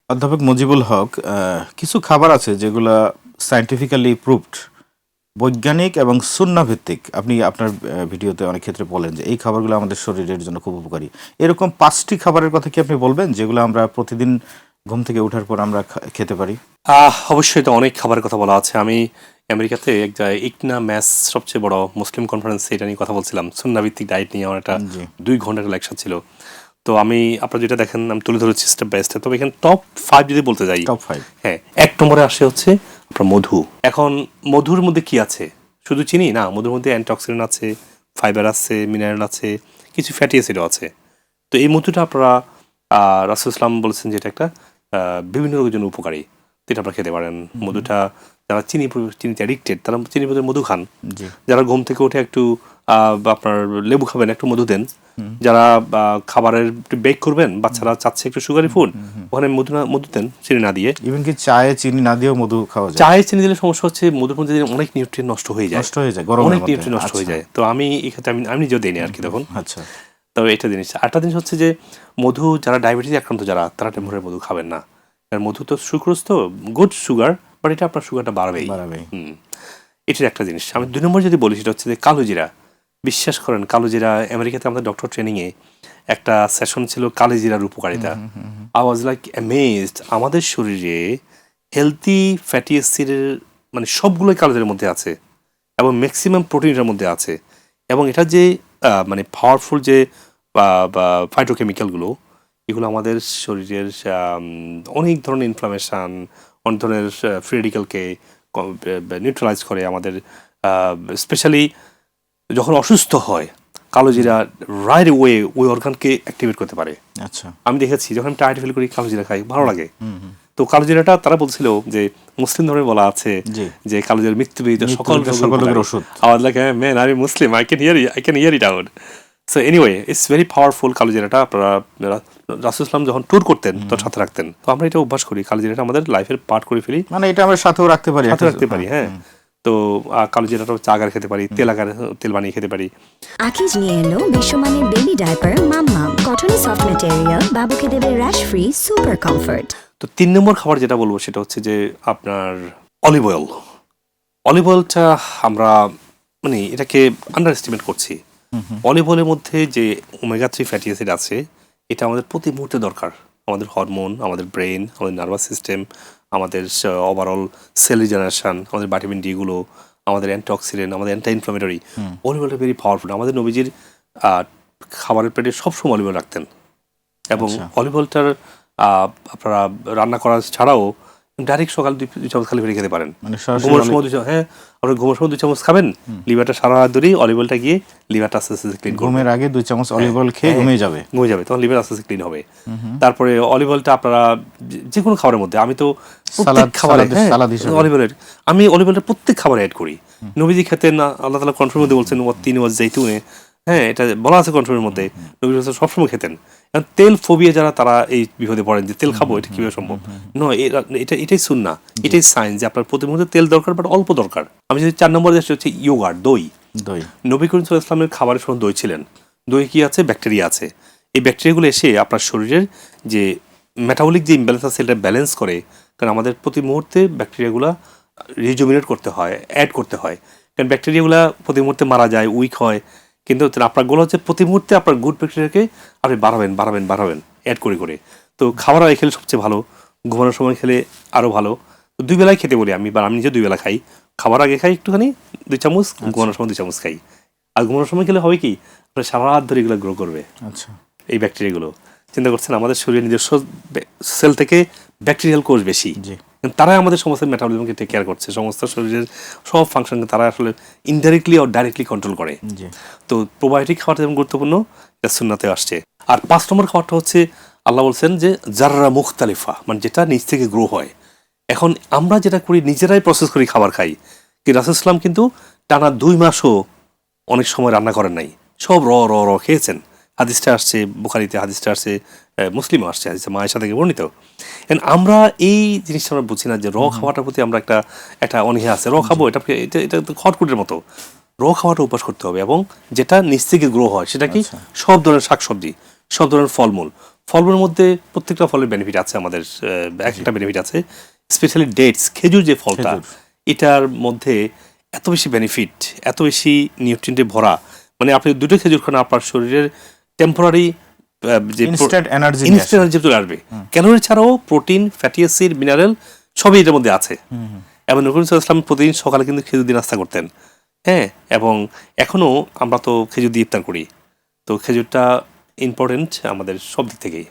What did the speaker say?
অধ্যাপক মুজিবুল হক, কিছু খাবার আছে যেগুলা সায়েন্টিফিক্যালি প্রুভড, বৈজ্ঞানিক এবং সুন্নাহ ভিত্তিক। আপনি আপনার ভিডিওতে অনেক ক্ষেত্রে বলেন যে এই খাবারগুলো আমাদের শরীরের জন্য খুব উপকারী। এরকম 5টি খাবারের কথা কি আপনি বলবেন যেগুলো আমরা প্রতিদিন ঘুম থেকে ওঠার পর আমরা খেতে পারি? অবশ্যই তো অনেক খাবারের কথা বলা আছে। আমি আমেরিকাতে এক জায়গায় ইকনা ম্যাস, সবচেয়ে বড় মুসলিম কনফারেন্সে এটা নিয়ে কথা বলছিলাম। সুন্নাভিত্তিক ডায়েট নিয়ে আমার একটা জি 2 ঘন্টার লেকচার ছিল। তো আমি আপনারা যেটা দেখেন আমি তুলে ধরেছি স্টেপ বাই স্টেপ। তবে এখানে টপ 5 যদি বলতে যাই, টপ 5। হ্যাঁ, 1 নম্বরে আসে হচ্ছে আপনার মধু। এখন মধুর মধ্যে কি আছে? শুধু চিনি না, মধুর মধ্যে অ্যান্টিঅক্সিডেন্ট আছে, ফাইবার আছে, মিনারেল আছে, কিছু ফ্যাটি অ্যাসিডও আছে। তো এই মধুটা আপনারা রাসূল ইসলাম বলেছেন যে এটা একটা বিভিন্ন রোগের জন্য উপকারী। তো এটা আপনারা খেতে পারেন। মধুটা যারা চিনিতে অ্যাডিক্টেড তারা চিনির বদলে মধু খান। জি যারা ঘুম থেকে উঠে একটু আপনার লেবু খাবেন, একটু মধু দেন। যারা খাবারের একটু বেক করবেন, বাচ্চারা চাচ্ছে একটু সুগারি ফুড, ওখানে মধু দেন চিনি না দিয়ে। ইভেন কি চায়ে চিনি না দিয়েও মধু খাওয়া যায়? চায়ে চিনি দিলে সমস্যা হচ্ছে মধুর মধ্যে অনেক নিউট্রিয়েন্ট নষ্ট হয়ে যায়, নষ্ট হয়ে যায় গরমের অনেক মধ্যে। নিউট্রিয়েন্ট নষ্ট হয়ে যায়। তো আমি এক্ষেত্রে আমি নিজেও দিই আর কি তখন। আচ্ছা তবে এটা জিনিস, আরেকটা জিনিস হচ্ছে যে মধু যারা ডায়াবেটিস আক্রান্ত যারা, তারা টেম্পোরারি মধু খাবেন না। কারণ মধু তো সুক্রোজ, তো গুড সুগার, বাট এটা আপনার সুগারটা বাড়বেই। এটার একটা জিনিস। আমি 2 নম্বর যদি বলি সেটা হচ্ছে যে কালো জিরা। বিশ্বাস করেন কালো জিরা, আমেরিকাতে আমাদের ডক্টর ট্রেনিংয়ে একটা সেশন ছিল কালো জিরার উপকারিতা। I was like amazed. আমাদের শরীরে হেলদি ফ্যাটি অ্যাসিডের মানে সবগুলোই কালো জিরার মধ্যে আছে এবং ম্যাক্সিমাম প্রোটিনের মধ্যে আছে। এবং এটা যে মানে পাওয়ারফুল যে ফাইটোকেমিক্যালগুলো, এগুলো আমাদের শরীরের অনেক ধরনের ইনফ্লামেশন, অনেক ধরনের ফ্রি রেডিক্যালকে নিউট্রালাইজ করে। আমাদের স্পেশালি যখন অসুস্থ হয়, কালো জিরা রাইট ওয়ে ওই অর্গানকে অ্যাক্টিভেট করতে পারে। আচ্ছা আমি দেখেছি যখন টায়ার্ড ফিল করি কালো জিরা খাই, ভালো লাগে। তো কালো জিরাটা তারা বলছিল যে মুসলিম ধর্মে বলা আছে যে কালো জিরা মৃত্যু বিরোধী সকল রোগের ওষুধ। আওয়াজ লাগে ম্যান আমি Muslim, I can hear it out. So anyway it's very powerful কালো জিরাটা। আপনারা রাসূল ইসলাম যখন ট্যুর করতেন তখন সাথে রাখতেন। তো আমরা এটা অভ্যাস করি, কালো জিরাটা আমাদের লাইফের পার্ট করে ফেলি, মানে এটা আমরা সাথেও রাখতে পারি, হ্যাঁ। তো কালো জিরাটা চা আগার খেতে পারি, তেল বানিয়ে খেতে পারি। আকিজ নিয়ে এলো বিশ্বমানের বেবি ডায়াপার মাম্মাম, কটনে সফট ম্যাটেরিয়াল, বাবুকে দেবে র্যাশ ফ্রি সুপার কমফোর্ট। তো 3 নম্বর খাবার যেটা বলবো সেটা হচ্ছে যে আপনার অলিভ অয়েল। অলিভ অয়েলটা আমরা মানে এটাকে আন্ডার এস্টিমেট করছি। অলিভ অয়েলের মধ্যে যে ওমেগা 3 ফ্যাটি অ্যাসিড আছে, এটা আমাদের প্রতি মুহূর্তে দরকার। আমাদের হরমোন, আমাদের ব্রেন, আমাদের নার্ভাস সিস্টেম, আমাদের ওভারঅল সেল রিজেনারেশন, আমাদের ভিটামিন ডি গুলো, আমাদের অ্যান্টিঅক্সিডেন্ট, আমাদের অ্যান্টি ইনফ্লামেটরি। অলিভ অয়েলটা ভেরি পাওয়ারফুল। আমাদের নবীজির খাবারের প্লেটে সবসময় অলিভ অয়েল রাখতেন। এবং অলিভ অয়েলটার আপনারা রান্না করা ছাড়াও ডাইরেক্ট সকাল 2 চামচ খালি ফেলে খেতে পারেন। ঘুমের সময় 2 চামচ, হ্যাঁ, আপনার ঘুমের সময় 2 চামচ খাবেন, লিভারটা সারা রাত ধরেই অলিভ অয়েলটা গিয়ে লিভারটা আস্তে আস্তে ক্লিন করবে। ঘুমের আগে 2 চামচ অলিভ অয়েল খেয়ে ঘুমিয়ে যাবে, তখন লিভার আস্তে আস্তে ক্লিন হবে। তারপরে অলিভ অয়েলটা আপনারা যে কোনো খাবারের মধ্যে, আমি তো প্রত্যেক খাবারে অলিভ অয়েল, আমি অলিভ অয়েলটা প্রত্যেক খাবারে অ্যাড করি। নবীজি খেতেন না, আল্লাহ তাআলা কন্ট্রোলের মধ্যে বলছেন ওয়াত্তিন ওয়াজ জাইতুনে, হ্যাঁ, এটা বলা আছে কন্ট্রোলের মধ্যে। নবী সবসময় খেতেন। তেল ফোবিয়া যারা, তারা এই বিপদে পড়েন যে তেল খাবো, এটা কিভাবে সম্ভব? নয়, এটাই সুন্নাহ, এটাই সায়েন্স যে আপনার প্রতি মুহূর্তে তেল দরকার, বাট অল্প দরকার। আমি যদি 4 নম্বরে আসি হচ্ছে ইয়োগার্ট, দই। নবী করিম সাল্লাল্লাহু আলাইহি ওয়াসাল্লামের খাবারের সময় দই ছিলেন। দই কি আছে? ব্যাকটেরিয়া আছে। এই ব্যাকটেরিয়াগুলো এসে আপনার শরীরের যে মেটাবলিক যে ইমব্যালেন্স আছে সেটা ব্যালেন্স করে। কারণ আমাদের প্রতি মুহূর্তে ব্যাকটেরিয়াগুলো রিজুমিনেট করতে হয়, অ্যাড করতে হয়। কারণ ব্যাকটেরিয়াগুলো প্রতি মুহূর্তে মারা যায়, উইক হয়। কিন্তু আপনার গোল হচ্ছে প্রতি মুহূর্তে আপনার গুড ব্যাকটেরিয়াকে আপনি বাড়াবেন অ্যাড করে। তো খাবার আগে খেলে সবচেয়ে ভালো, ঘুমানোর সময় খেলে আরও ভালো। তো 2 বেলায় খেতে বলি আমি, বা আমি নিজে 2 বেলা খাই। খাবার আগে খাই একটুখানি 2 চামচ, ঘুমানোর সময় 2 চামচ খাই। আর ঘুমানোর সময় খেলে হবে কি, আপনার সারা রাত ধরে এগুলো গ্রো করবে। আচ্ছা, এই ব্যাকটেরিয়াগুলো চিন্তা করছেন, আমাদের শরীরের নিজস্ব সেল থেকে ব্যাকটেরিয়াল কোষ বেশি, তারাই আমাদের সমস্ত মেটাবলিজমকে টেক কেয়ার করছে, সমস্ত শরীরের সব ফাংশনকে তারা আসলে ইনডাইরেক্টলি আর ডাইরেক্টলি কন্ট্রোল করে। তো প্রোবায়োটিক খাবারটা যেমন গুরুত্বপূর্ণ, এটা সুন্নাতে আসছে। আর 5 নম্বর খাবারটা হচ্ছে আল্লাহ বলছেন যে জাররা মুখতালিফা, মানে যেটা নিজ থেকে গ্রো হয়। এখন আমরা যেটা করি, নিজেরাই প্রসেস করি খাবার খাই। কি রাসূল ইসলাম কিন্তু টানা 2 মাসও অনেক সময় রান্না করেন নাই, সব র খেয়েছেন। হাদিসটা আসছে বুখারীতে, হাদিসটা আসছে মুসলিমও আসছে, হাদিসটা মা আয়েশা থেকে বর্ণিত। আমরা এই জিনিসটা আমরা বুঝি না যে খাওয়াটার প্রতি আমরা একটা অনীহা আছে। খাবো, এটা তো খটকুটের মতো। খাওয়াটা অভ্যাস করতে হবে, এবং যেটা নিচ থেকে গ্রো হয় সেটা কি, সব ধরনের শাকসবজি, সব ধরনের ফলগুলোর মধ্যে প্রত্যেকটা ফলের বেনিফিট আছে আমাদের, এক একটা বেনিফিট আছে। স্পেশালি ডেটস, খেজুর যে ফলটা, এটার মধ্যে এত বেশি বেনিফিট, এত বেশি নিউট্রিয়েন্টে ভরা, মানে আপনি দুটো খেজুর খান আপনার শরীরের টেম্পোরারি যে ইনস্ট্যান্ট এনার্জি চলে আসবে। ক্যালোরি ছাড়াও প্রোটিন, ফ্যাটি অ্যাসিড, মিনারেল সবই এটার মধ্যে আছে। এবং নবী সাল্লাল্লাহু আলাইহি ওয়াসাল্লাম প্রতিদিন সকালে কিন্তু খেজুর দিয়ে নাস্তা করতেন, হ্যাঁ। এবং এখনও আমরা তো খেজুর দিয়ে ইফতার করি, তো খেজুরটা ইম্পর্টেন্ট আমাদের সব দিক থেকেই।